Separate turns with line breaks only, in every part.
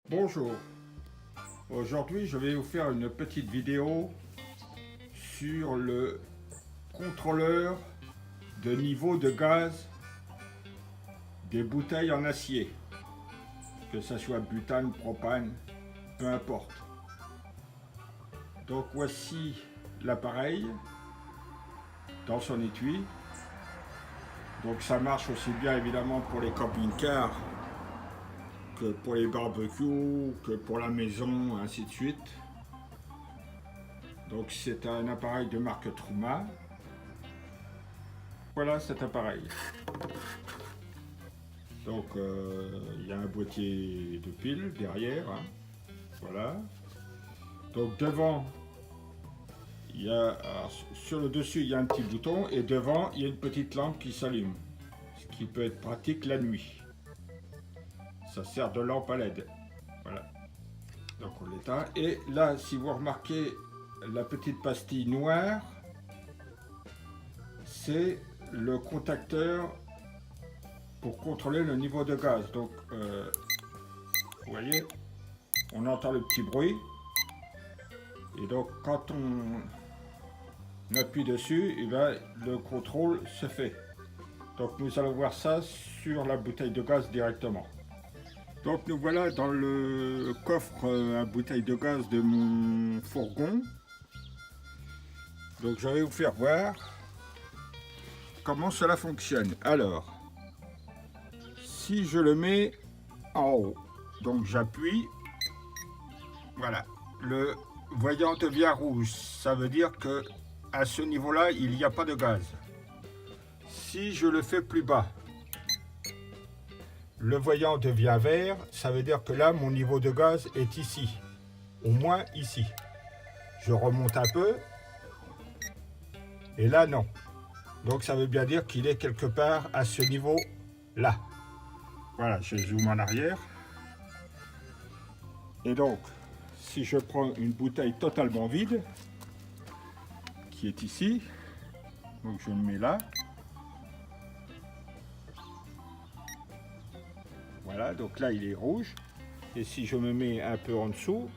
Bonjour, aujourd'hui je vais vous faire une petite vidéo sur le contrôleur de niveau de gaz des bouteilles en acier, que ce soit butane, propane, peu importe. Donc voici l'appareil dans son étui. Donc ça marche aussi bien évidemment pour les camping-cars que pour les barbecues, que pour la maison, ainsi de suite. Donc c'est un appareil de marque Truma. Voilà cet appareil. Donc il y a un boîtier de pile derrière, hein. Voilà. Donc devant, sur le dessus il y a un petit bouton et devant il y a une petite lampe qui s'allume, ce qui peut être pratique la nuit. Ça sert de lampe à LED. Voilà. Donc on l'éteint. Et là, si vous remarquez la petite pastille noire, c'est le contacteur pour contrôler le niveau de gaz. Donc, vous voyez, on entend le petit bruit. Et donc, quand on appuie dessus, et bien, le contrôle se fait. Donc, nous allons voir ça sur la bouteille de gaz directement. Donc nous voilà dans le coffre à bouteille de gaz de mon fourgon. Donc je vais vous faire voir comment cela fonctionne. Alors, si je le mets en haut, donc j'appuie, voilà, le voyant devient rouge, ça veut dire que à ce niveau-là, il n'y a pas de gaz. Si je le fais plus bas, le voyant devient vert, ça veut dire que là, mon niveau de gaz est ici, au moins ici. Je remonte un peu, et là, non. Donc, ça veut bien dire qu'il est quelque part à ce niveau-là. Voilà, je zoome en arrière. Et donc, si je prends une bouteille totalement vide, qui est ici, donc je le mets là. Voilà, donc là il est rouge. Et si je me mets un peu en dessous,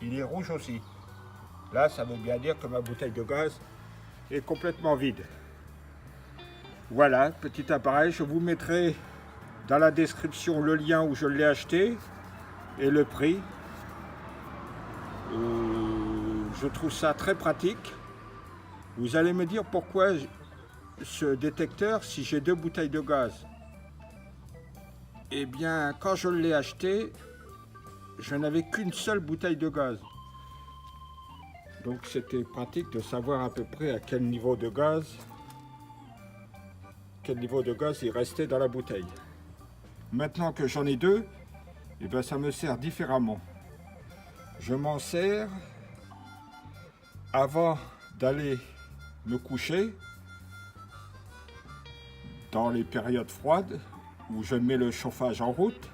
il est rouge aussi. Là, ça veut bien dire que ma bouteille de gaz est complètement vide. Voilà, petit appareil. Je vous mettrai dans la description le lien où je l'ai acheté et le prix. Je trouve ça très pratique. Vous allez me dire pourquoi ce détecteur si j'ai deux bouteilles de gaz. Eh bien, quand je l'ai acheté, je n'avais qu'une seule bouteille de gaz. Donc c'était pratique de savoir à peu près à quel niveau de gaz il restait dans la bouteille. Maintenant que j'en ai deux, eh bien, ça me sert différemment. Je m'en sers avant d'aller me coucher, dans les périodes froides, où je mets le chauffage en route,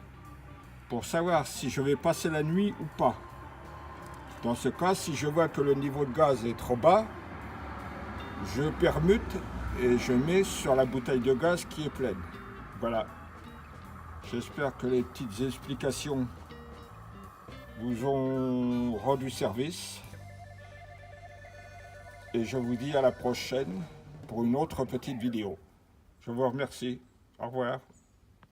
pour savoir si je vais passer la nuit ou pas. Dans ce cas, si je vois que le niveau de gaz est trop bas, je permute et je mets sur la bouteille de gaz qui est pleine. Voilà. J'espère que les petites explications vous ont rendu service. Et je vous dis à la prochaine pour une autre petite vidéo. Je vous remercie. Au revoir.